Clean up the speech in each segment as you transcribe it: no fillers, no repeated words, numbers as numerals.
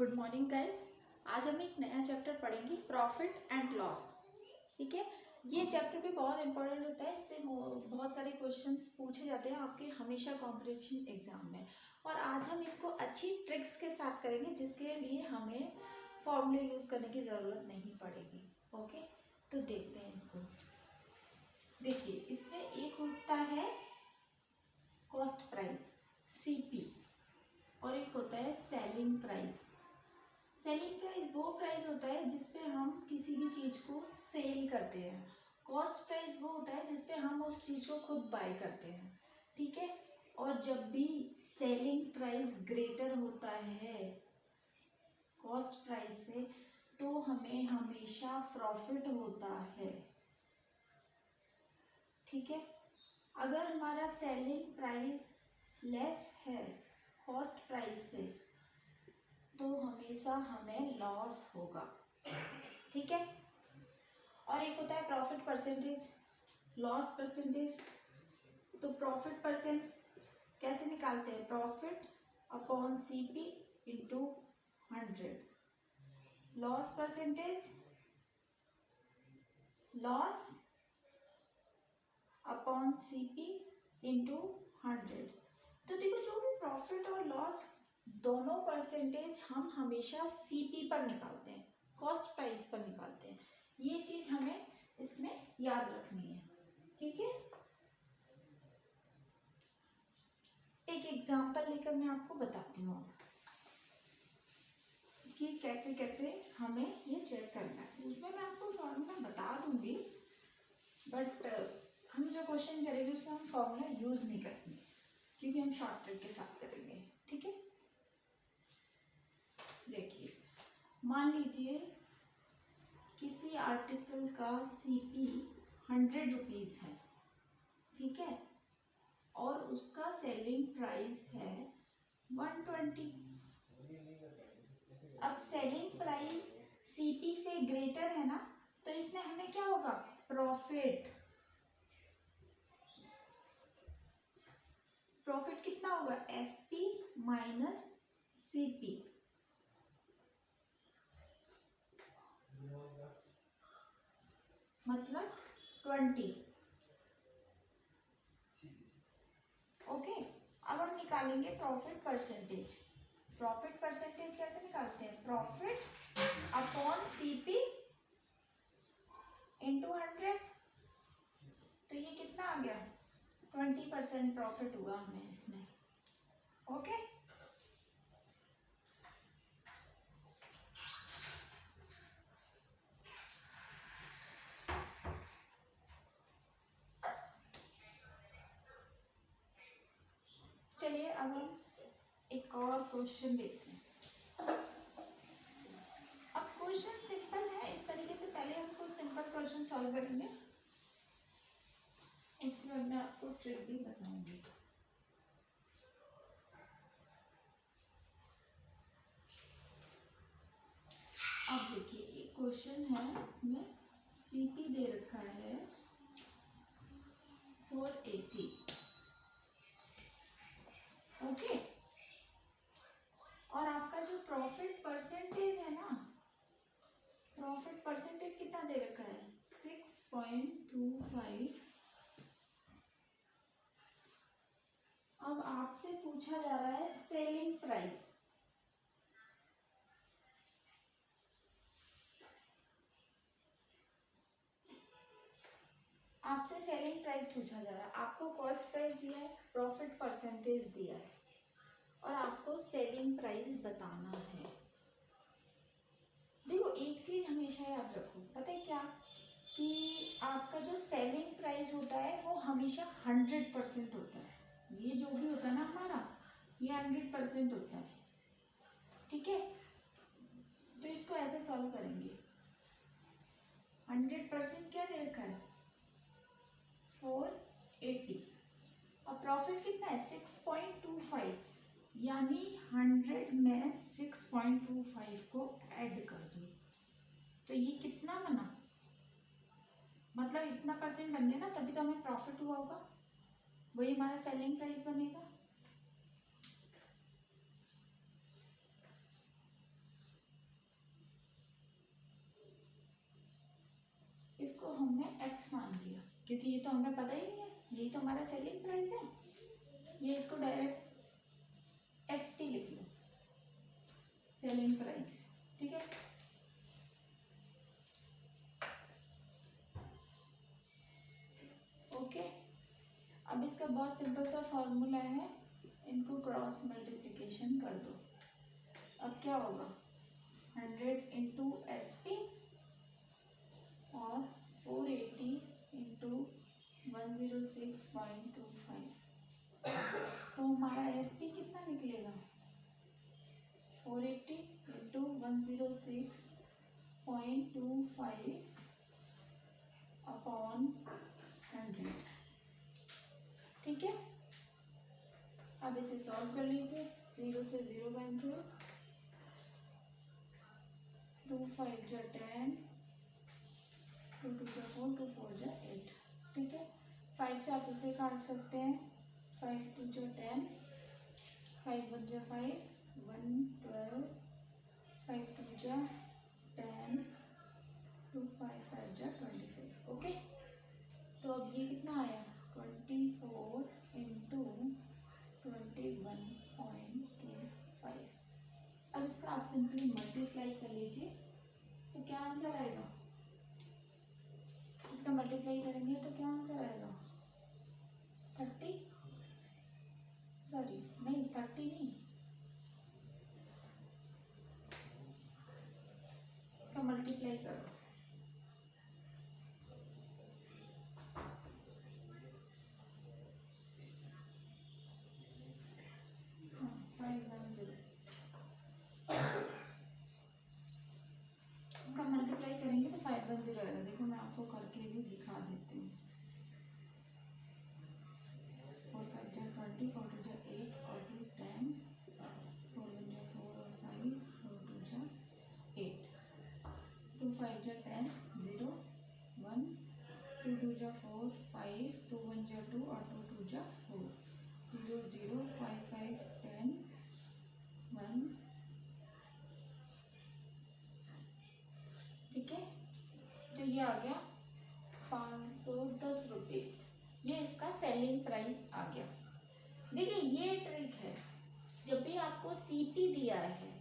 Good morning guys. आज हम एक नया चैप्टर पढ़ेंगे, प्रॉफिट एंड लॉस। ठीक है, ये चैप्टर भी बहुत इंपॉर्टेंट होता है। इससे बहुत सारे क्वेश्चंस पूछे जाते हैं आपके हमेशा कॉम्पिटिशन एग्जाम में। और आज हम इनको अच्छी ट्रिक्स के साथ करेंगे जिसके लिए हमें फॉर्मूले यूज करने की ज़रूरत नहीं पड़ेगी। ओके, तो देखते हैं इनको। देखिए, इसमें एक होता है कॉस्ट प्राइस सीपी और एक होता है सेलिंग प्राइस। सेलिंग प्राइस वो प्राइस होता है जिसपे हम किसी भी चीज़ को सेल करते हैं। कॉस्ट प्राइस वो होता है जिसपे हम उस चीज़ को खुद बाय करते हैं। ठीक है, और जब भी सेलिंग प्राइस ग्रेटर होता है कॉस्ट प्राइस से तो हमें हमेशा प्रॉफिट होता है। ठीक है, अगर हमारा सेलिंग प्राइस लेस है कॉस्ट प्राइस से तो हमेशा हमें लॉस होगा। ठीक है, और एक होता है प्रॉफिट परसेंटेज, लॉस परसेंटेज। तो प्रॉफिट परसेंट कैसे निकालते हैं? Profit upon CP into 100। Loss percentage, loss upon CP into 100। तो देखो, जो भी प्रॉफिट और लॉस दोनों परसेंटेज हम हमेशा सीपी पर निकालते हैं, कॉस्ट प्राइस पर निकालते हैं। ये चीज हमें इसमें याद रखनी है। ठीक है, एक एग्जांपल लेकर मैं आपको बताती हूँ कि कैसे कैसे हमें ये चेक करना है। उसमें मैं आपको फॉर्मूला बता दूंगी, बट हम जो क्वेश्चन करेंगे उसमें हम फॉर्मूला यूज नहीं करेंगे क्योंकि हम शॉर्ट ट्रिक के साथ करेंगे। ठीक है, देखिए, मान लीजिए किसी आर्टिकल का सीपी 100 रुपीज़ है। ठीक है, और उसका सेलिंग प्राइस है 120। अब सेलिंग प्राइस सीपी से ग्रेटर है ना, तो इसमें हमें क्या होगा? प्रॉफिट। प्रॉफिट कितना होगा? SP minus CP. मतलब 20। ओके, अब हम निकालेंगे प्रॉफिट परसेंटेज। प्रॉफिट परसेंटेज कैसे निकालते हैं? Profit upon CP into 100। तो ये कितना आ गया? 20% प्रॉफिट हुआ हमें इसमें। ओके, चलिए अब हम एक और क्वेश्चन देखते हैं। अब क्वेश्चन सिंपल है, इस तरीके से पहले हम कुछ सिंपल क्वेश्चन सॉल्व करेंगे, उसके बाद मैं आपको ट्रिक भी बताऊंगी। अब देखिए, एक क्वेश्चन है में सीपी दे रखा है 480। ओके, और आपका जो प्रॉफिट परसेंटेज है ना, प्रॉफिट परसेंटेज कितना दे रखा है? 6.25। अब आपसे पूछा जा रहा है सेलिंग प्राइस। आपसे सेलिंग प्राइस पूछा जा रहा है, आपको कॉस्ट प्राइस दिया है, प्रॉफिट परसेंटेज दिया है और आपको सेलिंग प्राइस बताना है। देखो, एक चीज हमेशा याद रखो, पता है क्या, कि आपका जो सेलिंग प्राइस होता है वो हमेशा 100% होता है। ये जो भी होता है ना हमारा, ये 100% होता है। ठीक है, तो इसको ऐसे सॉल्व करेंगे। 100% क्या दे रखा है? 480। और प्रॉफिट कितना है? 6.25। यानी 100 में 6.25 को ऐड कर दो, तो ये कितना बना? मतलब इतना परसेंट बन गया ना, तभी तो हमें प्रॉफिट हुआ होगा, वही हमारा सेलिंग प्राइस बनेगा। x मान लिया, क्योंकि ये तो हमें पता ही नहीं है, यही तो हमारा सेलिंग प्राइस है। ये इसको डायरेक्ट एसपी लिख लो, सेलिंग प्राइस, ठीक है। ओके, अब इसका बहुत सिंपल सा फॉर्मूला है, इनको क्रॉस मल्टीप्लिकेशन कर दो। अब क्या होगा, 100 इंटू एस पी और 480 इंटू 106.25, तो हमारा एस पी कितना निकलेगा, 480 इंटू 106.25 अपॉन 100, ठीक है। अब इसे सॉल्व कर लीजिए, 0 से 0 कैंसिल, 2 5 जा 10, 2 2 जा 4, 2 4 जा 8, ठीक है। 5 से आप इसे काट सकते हैं, 5 2 जा 10, 5 1 जा 5, 1 12, 5 2 जा 10, 2 5 5 जा 25, ओके। तो अब ये कितना आया, 24 इंटू 21.25। अब इसका आप सिंपली मल्टीप्लाई कर लीजिए, तो क्या आंसर आएगा, इसका मल्टीप्लाई करेंगे तो क्या आंसर आएगा, 30 नहीं, इसका मल्टीप्लाई करो, इसका मल्टीप्लाई करेंगे तो 510 आएगा। देखो मैं आपको करके भी दिखा देती हूँ, 4 5 जा 20, 4 2 जा 8 और 2 10, 4 1 जा 4 और 5, 4 2 जा 8, 2 5 जा 10, 0 1, 2 2 जा 4 5, 2 1 जा 2 और 2 2 जा 4, 0 0 5 5 10 1, ठीक है। तो ये आ गया 510 रुपये, ये इसका सेलिंग प्राइस आ गया। देखिए ये ट्रिक है, जब भी आपको सीपी दिया है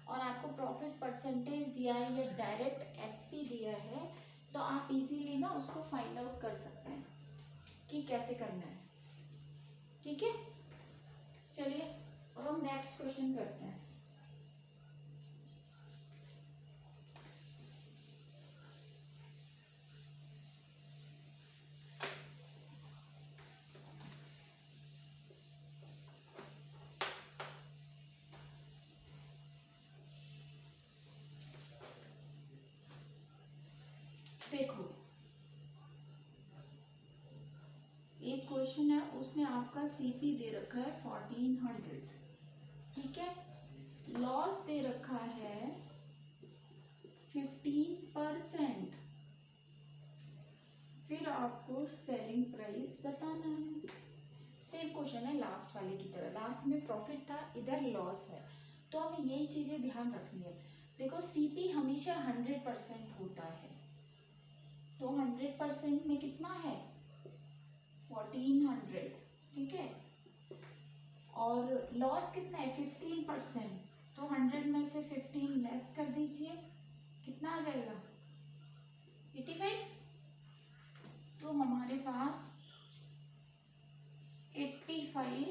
और आपको प्रॉफिट परसेंटेज दिया है या डायरेक्ट एसपी दिया है, तो आप इजीली ना उसको फाइंड आउट कर सकते हैं कि कैसे करना है, ठीक है। चलिए अब हम नेक्स्ट क्वेश्चन करते हैं। देखो एक क्वेश्चन है, उसमें आपका सीपी दे रखा है 1400, ठीक है। लॉस दे रखा है 15%, फिर आपको सेलिंग प्राइस बताना है। सेम क्वेश्चन है लास्ट वाले की तरह, लास्ट में प्रॉफिट था, इधर लॉस है, तो हमें यही चीजें ध्यान रखनी है। देखो सीपी हमेशा 100% होता है, तो 100% में कितना है 1400, ठीक है। और लॉस कितना है 15%, तो 100 में से 15 लेस कर दीजिए, कितना आ जाएगा 85। तो हमारे पास 85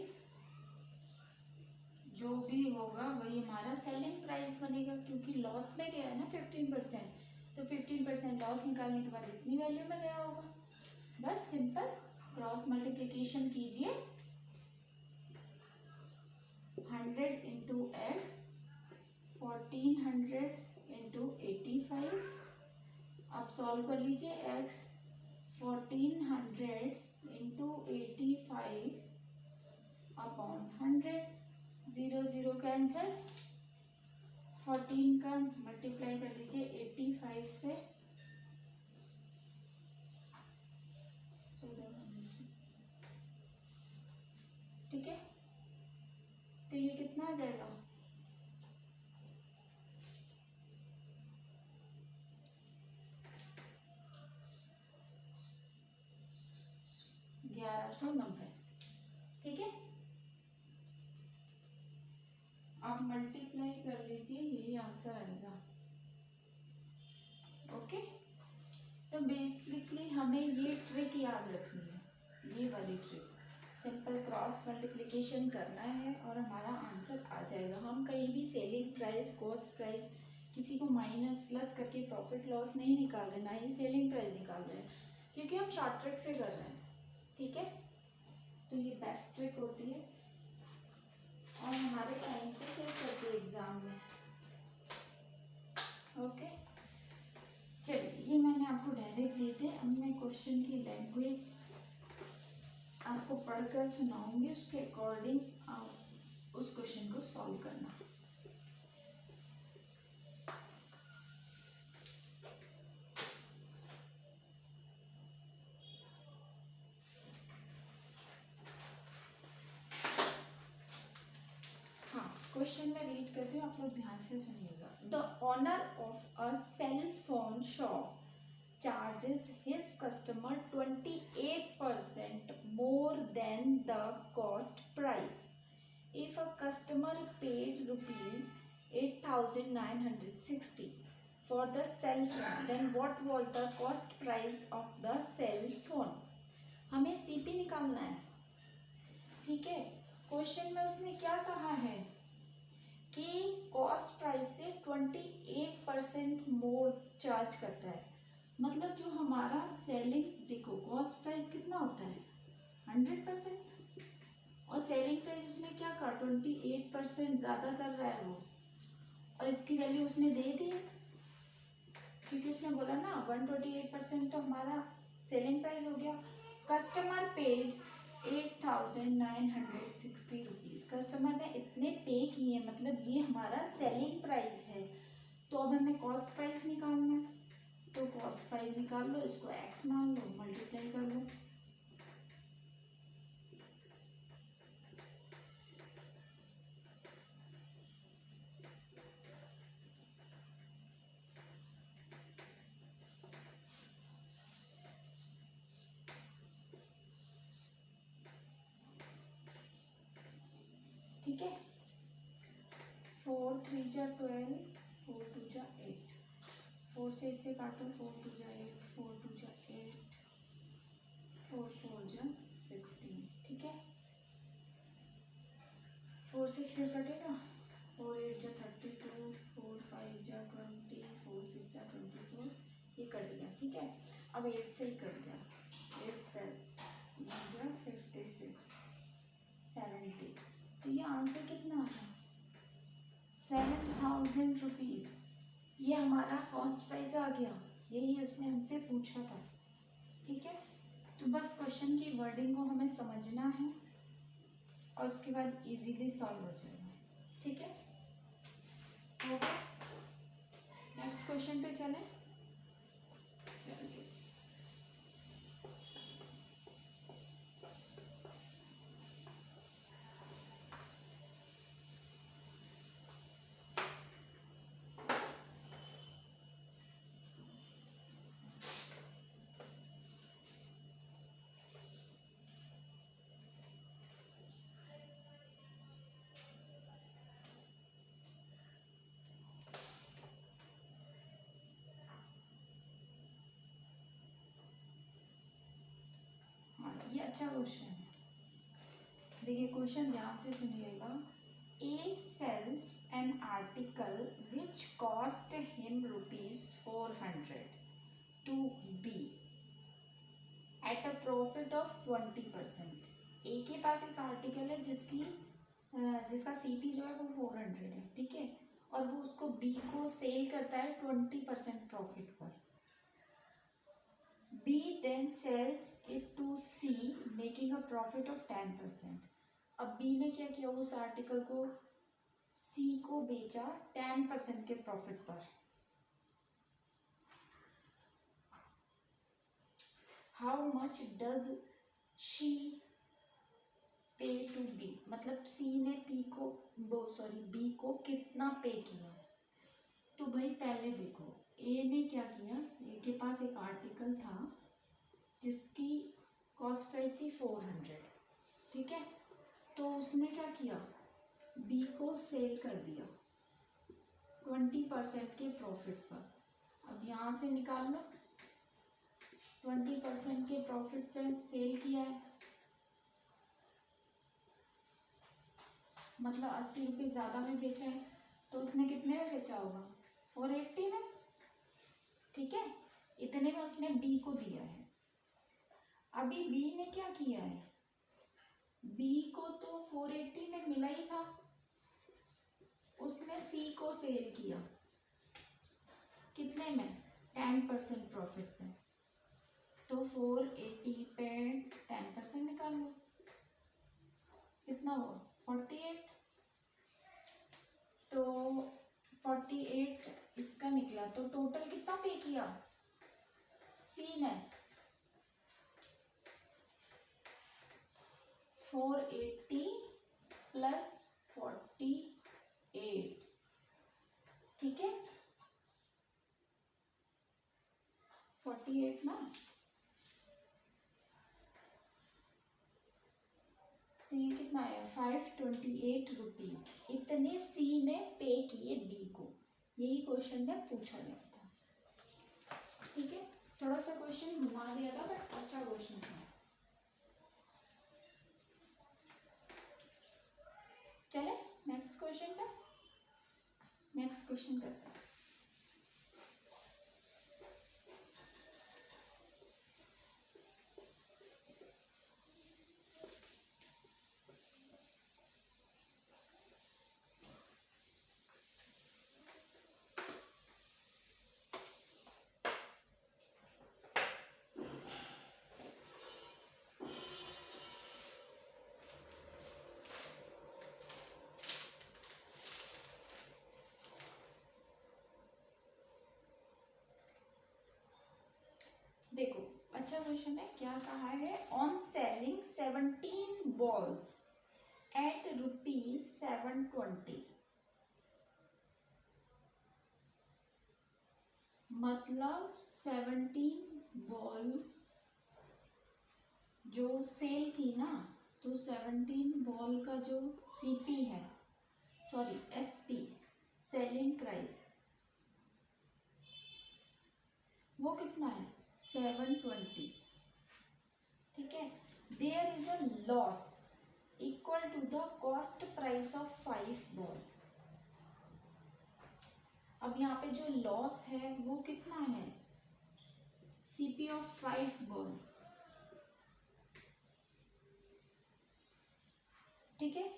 जो भी होगा वही हमारा सेलिंग प्राइस बनेगा, क्योंकि लॉस में गया है ना 15%, तो 15% लॉस निकालने के बाद इतनी वैल्यू में गया होगा। बस सिंपल क्रॉस मल्टीप्लिकेशन कीजिए, 100 इंटू एक्स, 1400 इंटू 85, आप सॉल्व कर लीजिए, एक्स 1400 इंटू 85 अपॉन 100, 0 0 कैंसिल, 14 का मल्टीप्लाई कर लीजिए 85 से, ठीक है। तो ये कितना आ जाएगा, सोनम है, ठीक है। आप मल्टीप्लाई कर लीजिए, यही आंसर आएगा। ओके, तो बेसिकली हमें ये ट्रिक याद रखनी है, ये वाली ट्रिक। सिंपल क्रॉस मल्टीप्लिकेशन करना है और हमारा आंसर आ जाएगा। हम कहीं भी सेलिंग प्राइस, कॉस्ट प्राइस, किसी को माइनस प्लस करके प्रॉफिट लॉस नहीं निकाल रहे, ना ही सेलिंग प्राइस निकाल रहे हैं, क्योंकि हम शॉर्ट ट्रिक से कर रहे हैं, ठीक है। तो ये बेस्ट ट्रिक होती है और हमारे टाइम को सेव करती है एग्जाम में। ओके, चलिए ये मैंने आपको डायरेक्ट दिए थे। अब मैं क्वेश्चन की लैंग्वेज आपको पढ़कर सुनाऊंगी, उसके अकॉर्डिंग आप उस क्वेश्चन को सॉल्व करना। हाँ, क्वेश्चन में रीड करती हूँ, आप लोग ध्यान से सुनिएगा। The owner of a cell phone shop charges his customer 28% more than the cost price. If a customer paid rupees 8,960 for the cell phone, then what was the cost price of the cell phone? हमें CP निकालना है, ठीक है। Question में उसने क्या कहा है कि कॉस्ट प्राइस से 28% मोर चार्ज करता है। मतलब जो हमारा सेलिंग, देखो कॉस्ट प्राइस कितना होता है 100%, और सेलिंग प्राइस उसने क्या कहा 28% ज़्यादा कर रहा है वो, और इसकी वैल्यू उसने दे दी है, क्योंकि उसने बोला ना 128% तो हमारा सेलिंग प्राइस हो गया। कस्टमर पेड 8,960 रुपीज़, कस्टमर ने इतने पे किए, मतलब ये हमारा सेलिंग प्राइस है। तो अब हमें कॉस्ट प्राइस निकालना है, तो कॉस्ट प्राइस निकाल लो, इसको x मान लो, मल्टीप्लाई कर लो। ठीक है, 4 3 जा 12, 4 2 जा 8, 4 से 8 से काटो, 4 2 जा 8, 4 2 जा 8, 4 4 जा 16, ठीक है। 4 से फिर कटेगा, 4 8 जा 32, 4 5 जा 20, 4 6 जा 24, ये कट गया, ठीक है। अब 8 से ही कट गया, 8 7 जा 56, 70, तो ये आंसर कितना आया 7,000 रुपीज़। ये हमारा कॉस्ट प्राइस आ गया, यही उसने हमसे पूछा था, ठीक है। तो बस क्वेश्चन की वर्डिंग को हमें समझना है और उसके बाद इजीली सॉल्व हो जाएगा, ठीक है। ओके, नेक्स्ट क्वेश्चन पे चलें। ये अच्छा क्वेश्चन है, देखिए क्वेश्चन ध्यान से सुनिएगा। A sells an article which cost him ₹400 to B at a profit of 20%. A के पास एक आर्टिकल है जिसका CP जो है वो 400 है, ठीक है, और वो उसको B को सेल करता है 20% प्रॉफिट पर। B then sells it to C making a profit of 10%. अब B ने क्या किया, उस आर्टिकल को C को बेचा 10% के प्रॉफिट पर। How much does she pay to B? मतलब C ने B को कितना पे किया। तो भाई पहले देखो A ने क्या किया, A के पास एक आर्टिकल था जिसकी कॉस्ट प्राइस थी 400, ठीक है। तो उसने क्या किया, बी को सेल कर दिया 20% के प्रॉफिट पर। अब यहाँ से निकाल लो, 20% के प्रॉफिट पे सेल किया है, मतलब 80 रुपये ज़्यादा में बेचा है। तो उसने कितने में बेचा होगा, 480 में, ठीक है। इतने में उसने बी को दिया है। अभी बी ने क्या किया है, बी को तो 480 में मिला ही था, उसने सी को सेल किया कितने में, 10% प्रॉफिट पे। तो 480 पे 10% निकाल लो, कितना हुआ 48। तो 48 इसका निकला, तो टोटल कितना पे किया सी ने, 480 प्लस 48, ठीक है। 48 ना, तो ये कितना आया 528 रुपीज, इतने सी ने पे किए बी को। यही क्वेश्चन में पूछा गया था, ठीक है। थोड़ा सा क्वेश्चन घुमा दिया था बट अच्छा क्वेश्चन था। चले नेक्स्ट क्वेश्चन पे, नेक्स्ट क्वेश्चन करते हैं। देखो अच्छा क्वेश्चन है, क्या कहा है, ऑन सेलिंग 17 बॉल्स एट ₹720, मतलब 17 बॉल जो सेल की ना, तो 17 बॉल का जो सीपी है, सॉरी एसपी सेलिंग प्राइस, वो कितना है 720, ठीक है। There is a loss equal to the cost price of 5 ball. अब यहाँ पे जो लॉस है वो कितना है, सीपी ऑफ 5 बॉल, ठीक है।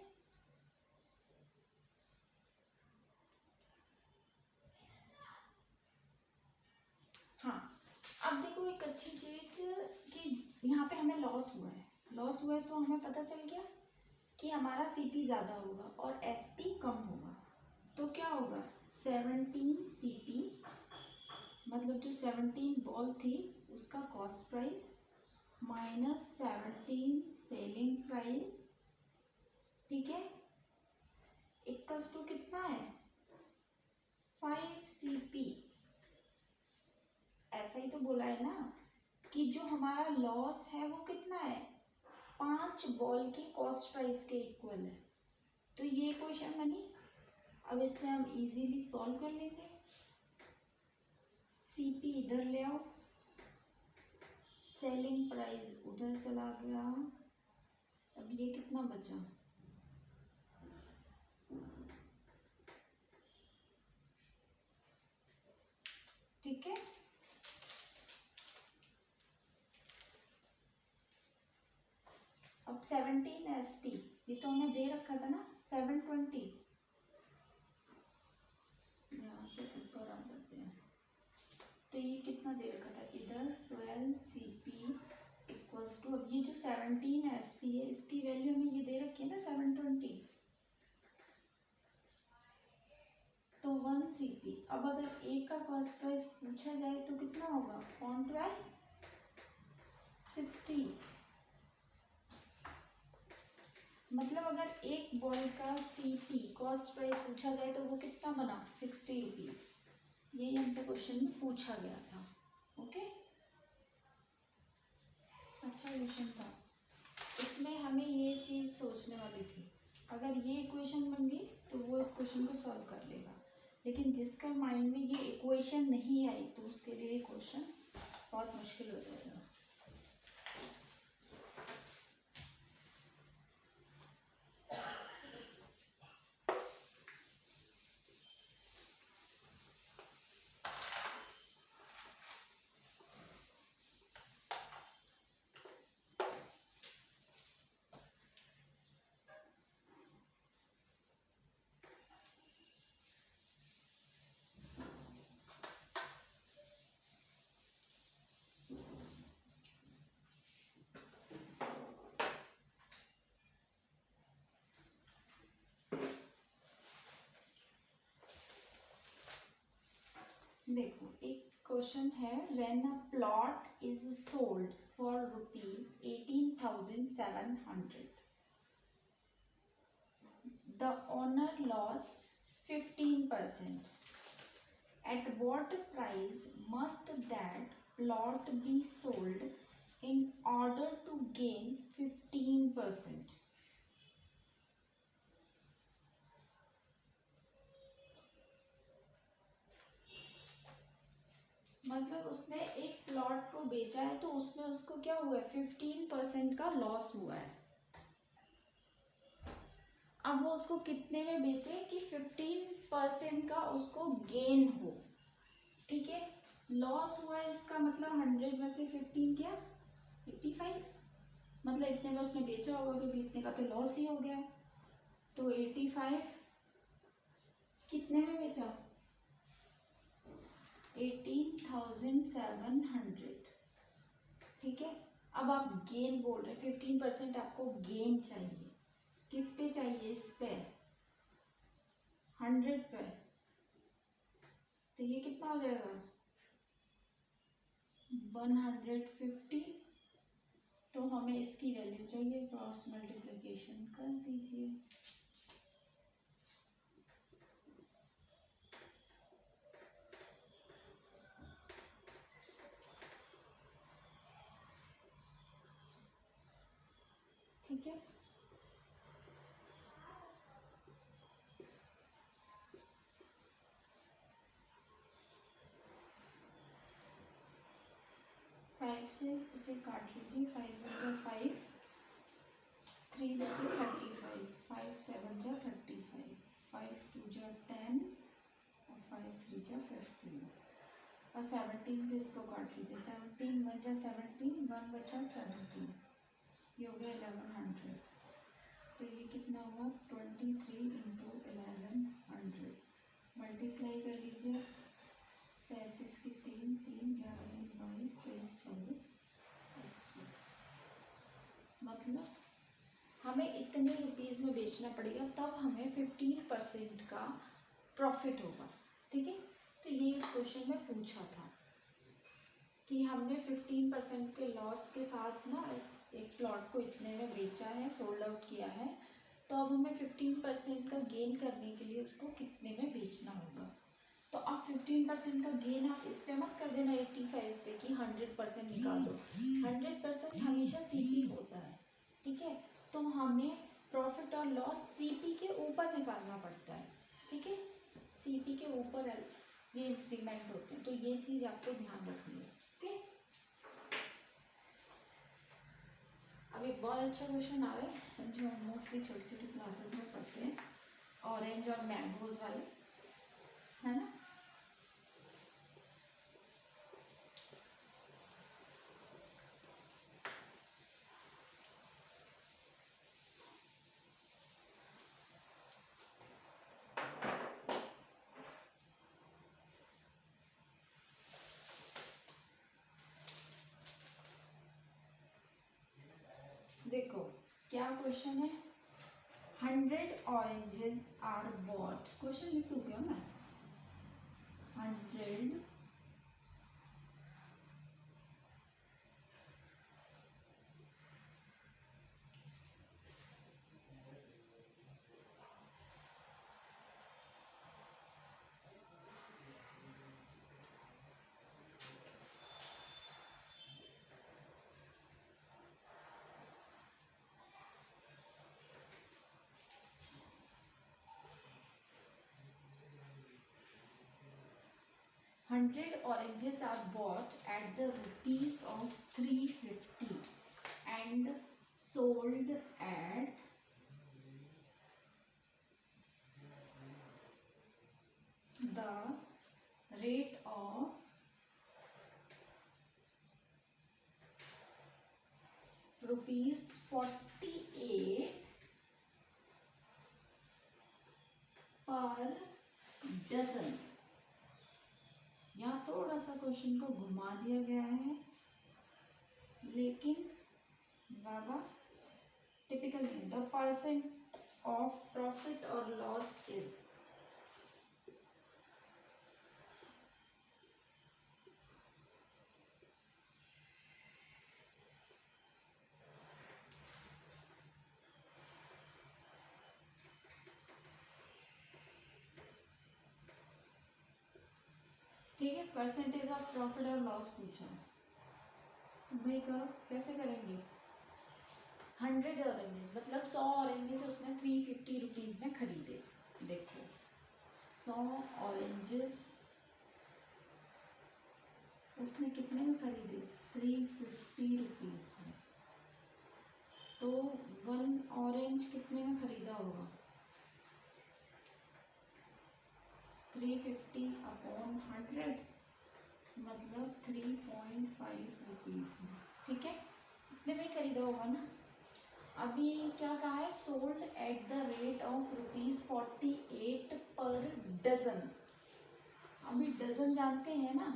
हाँ अब देखो एक अच्छी चीज कि यहाँ पे हमें लॉस हुआ है, लॉस हुआ है तो हमें पता चल गया कि हमारा सीपी ज़्यादा होगा और एसपी कम होगा। तो क्या होगा 17 सीपी, मतलब जो 17 बॉल थी उसका cost price minus 17 selling price, ठीक है, इक्वल्स टू कितना है 5 सीपी। ऐसा ही तो बोला है ना कि जो हमारा लॉस है वो कितना है 5 बॉल की कॉस्ट प्राइस के इक्वल है। तो ये क्वेश्चन बनी, अब इससे हम इजीली सॉल्व कर लेंगे। सीपी इधर ले आओ, सेलिंग प्राइस उधर चला गया, अब ये कितना बचा, ठीक है। अब 17 एसपी, ये तो हमें दे रखा था ना 720, यहाँ से ऊपर आ जाते हैं, तो ये कितना दे रखा था इधर 12 सीपी इक्वल्स टू, अब ये जो 17 एसपी है इसकी वैल्यू हमें ये दे रखी है ना 720, तो 1 सीपी। अब अगर एक का कॉस्ट प्राइस पूछा जाए तो कितना होगा 12 60, मतलब अगर एक बॉल का सीपी कॉस्ट प्राइस पूछा जाए तो वो कितना बना 60 रुपीज। यही हमसे क्वेश्चन में पूछा गया था, ओके। अच्छा क्वेश्चन था। इसमें हमें ये चीज़ सोचने वाली थी, अगर ये इक्वेशन बन गई तो वो इस क्वेश्चन को सॉल्व कर लेगा, लेकिन जिसका माइंड में ये इक्वेशन नहीं आई तो उसके लिए क्वेश्चन बहुत मुश्किल हो जाएगा। देखो एक क्वेश्चन है, when a plot is sold for ₹18,700, the owner loss 15%. At what price must that plot be sold in order to gain 15%? मतलब उसने एक प्लॉट को बेचा है तो उसमें उसको क्या हुआ है, 15% का लॉस हुआ है। अब वो उसको कितने में बेचे कि 15% का उसको गेन हो, ठीक है। लॉस हुआ है इसका मतलब 100 में से 15 क्या, 85, मतलब इतने में उसने बेचा होगा क्योंकि इतने का तो लॉस ही हो गया। तो 85 कितने में बेचा, 18,700, ठीक है। अब आप गेन बोल रहे हैं, 15% आपको गेन चाहिए, किस पे चाहिए, इस पे 100 पे, तो ये कितना हो जाएगा 150। तो हमें इसकी वैल्यू चाहिए, क्रॉस मल्टीप्लिकेशन कर दीजिए। ठीक है, फाइव से इसे काट लीजिए, 5 बचा 5, 3 बचे 35, 5 7 जा 35, 5 2 जा 10 और 5 3 जा 15, और 17 से इसको काट लीजिए, 17 1 जा 17, 1 बचा 17, ये हो गया 1100। तो ये कितना हुआ 23 इंटू 1100, मल्टीप्लाई कर लीजिए, 35 की 3 3 11 22 23 24 25, मतलब हमें इतने रुपीज़ में बेचना पड़ेगा तब हमें 15% का प्रॉफिट होगा, ठीक है। तो ये इस क्वेश्चन में पूछा था कि हमने 15% के लॉस के साथ ना एक प्लॉट को इतने में बेचा है, सोल्ड आउट किया है, तो अब हमें 15% का गेन करने के लिए उसको कितने में बेचना होगा। तो आप 15% का गेन आप इस पे मत कर देना 85 पे कि 100% निकाल दो, 100% हमेशा सीपी होता है, ठीक है। तो हमें प्रॉफिट और लॉस सीपी के ऊपर निकालना पड़ता है, ठीक है, सीपी के ऊपर ये इंक्रीमेंट होते हैं, तो ये चीज़ आपको ध्यान रखनी है, ठीक है। अब एक बहुत अच्छा क्वेश्चन आ रहा है जो हम मोस्टली छोटी छोटी क्लासेस में पढ़ते हैं, ऑरेंज और मैंगोज वाले, है ना। देखो क्या क्वेश्चन है, 100 ऑरेंजेस आर बॉट, क्वेश्चन लिख दूँ क्या मैं, 100 100 100 oranges are bought at the rupees of 350 and sold at the rate of rupees 48 per dozen. यहाँ थोड़ा सा क्वेश्चन को घुमा दिया गया है, लेकिन ज़्यादा टिपिकल नहीं। द परसेंट ऑफ प्रॉफिट और लॉस इज, ठीक है। परसेंटेज ऑफ प्रॉफिट और लॉस पूछा है, तो भाई करो, कैसे करेंगे। 100 ऑरेंजेस मतलब 100 ऑरेंजेस उसने 350 रुपीज में खरीदे। देखो 100 ऑरेंजेस उसने कितने में खरीदे, 350 रुपीज में। तो 1 ऑरेंज कितने में खरीदा होगा, 350 अपॉन 100 मतलब 3.5 रुपीज में, ठीक है। इतने में खरीदा होगा ना। अभी क्या कहा है, sold at the rate of rupees 48 per dozen. अभी डजन जानते हैं ना,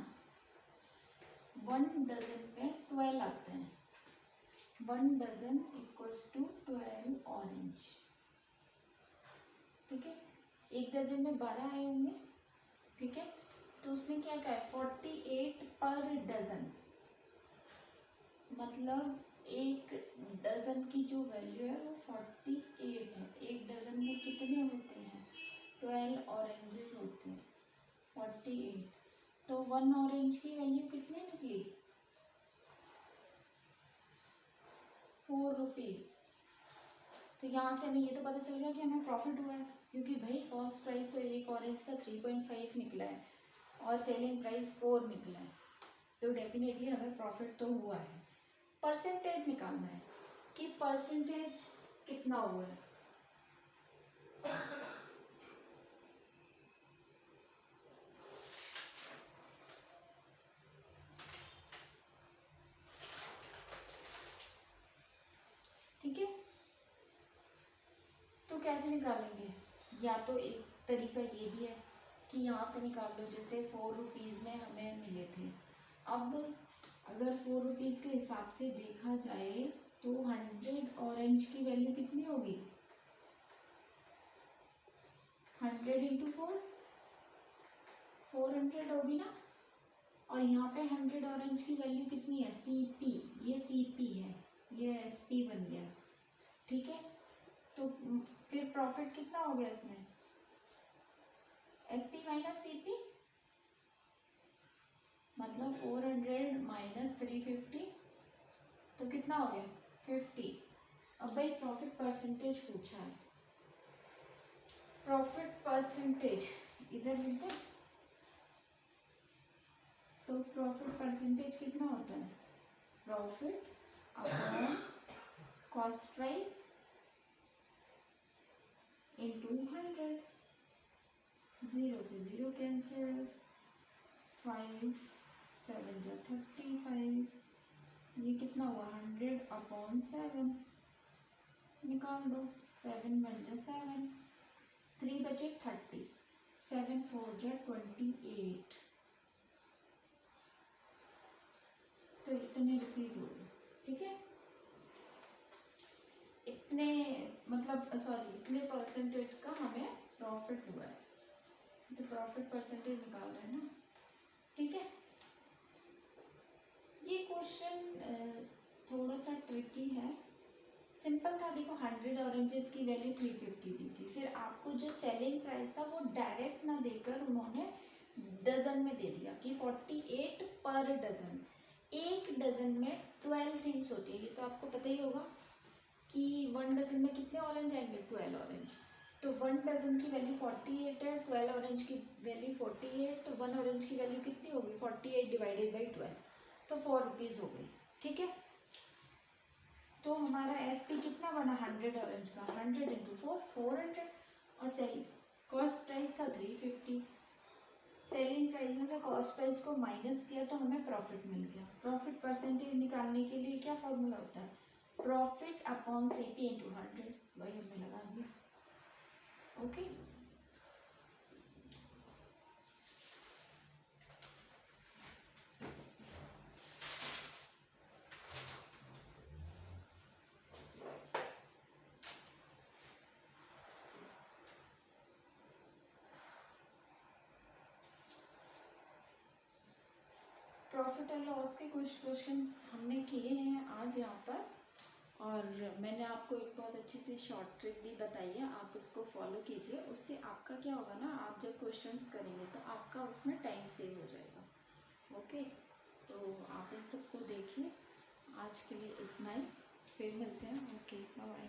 1 डजन में 12 आते हैं। 1 डजन इक्वल्स टू 12 ऑरेंज, ठीक है। एक डजन में 12 आए होंगे, ठीक है। तो उसमें क्या कहा है, 48 पर डजन, मतलब एक डजन की जो वैल्यू है वो 48 है। एक डजन में कितने होते हैं, 12 ऑरेंजेस होते हैं, 48। तो 1 ऑरेंज की वैल्यू कितनी निकली, 4 रुपीज। तो यहाँ से हमें ये तो पता चल गया कि हमें प्रॉफिट हुआ है, क्योंकि भाई कॉस्ट प्राइस तो एक ऑरेंज का 3.5 निकला है और सेलिंग प्राइस 4 निकला है, तो डेफिनेटली हमें प्रॉफिट तो हुआ है। परसेंटेज निकालना है कि परसेंटेज कितना हुआ है। ठीक है, तो कैसे निकालेंगे, या तो एक तरीका ये भी है कि यहाँ से निकाल लो, जैसे 4 रुपीज़ में हमें मिले थे। अब अगर 4 रुपीज़ के हिसाब से देखा जाए तो 100 ऑरेंज की वैल्यू कितनी होगी, 100 इंटू 4, 400 होगी ना। और यहाँ पे 100 ऑरेंज की वैल्यू कितनी है, CP, ये CP है, ये SP बन गया, ठीक है। तो फिर प्रॉफिट कितना हो गया इसमें, SP माइनस CP, मतलब 400 माइनस 350, तो कितना हो गया 50। अब भाई प्रॉफिट परसेंटेज पूछा है, प्रॉफिट परसेंटेज इधर लिखते, तो प्रॉफिट परसेंटेज कितना होता है, profit upon cost price into 100, 0 से 0 कैंसिल, 5 7 जा 35, ये कितना हुआ 100 अपॉन 7, निकाल दो, 7 1 जा 7, 3 बचे 30, 7 4 जा 28, तो इतने रुपीज हो गए, ठीक है। इतने मतलब सॉरी इतने परसेंटेज का हमें प्रॉफिट हुआ है, तो प्रॉफिट परसेंटेज निकाल रहे हैं ना, ठीक है। ये क्वेश्चन थोड़ा सा ट्रिकी है, सिंपल था। देखो 100 ऑरेंजेस की वैल्यू 350 दी थी, फिर आपको जो सेलिंग प्राइस था वो डायरेक्ट ना देकर उन्होंने डजन में दे दिया कि 48 पर डजन। एक डजन में 12 थिंग्स होती है, ये तो आपको पता ही होगा कि 1 डजन में कितने ऑरेंज आएंगे, 12 ऑरेंज। तो 1 डजन की वैल्यू 48 है, 12 ऑरेंज की वैल्यू 48, तो 1 ऑरेंज की वैल्यू कितनी होगी 48 डिवाइडेड बाई 12, तो 4 रुपीज़ हो गई। ठीक है, तो हमारा SP कितना बना 100 ऑरेंज का, 100 इंटू 4 400, और सेल कॉस्ट प्राइस था 350, सेलिंग प्राइस में से कॉस्ट प्राइस को माइनस किया तो हमें प्रॉफिट मिल गया। प्रॉफिट परसेंटेज निकालने के लिए क्या फॉर्मूला होता है, प्रॉफिट अपॉन CP इंटू 100, वही हमने लगा दिया। ओके, प्रॉफिट एंड लॉस के कुछ क्वेश्चन हमने किए हैं आज यहाँ पर, और मैंने आपको एक बहुत अच्छी सी शॉर्ट ट्रिक भी बताई है, आप उसको फॉलो कीजिए। उससे आपका क्या होगा ना, आप जब क्वेश्चंस करेंगे तो आपका उसमें टाइम सेव हो जाएगा। ओके, तो आप इन सबको देखिए। आज के लिए इतना ही, फिर मिलते हैं। Okay, bye bye.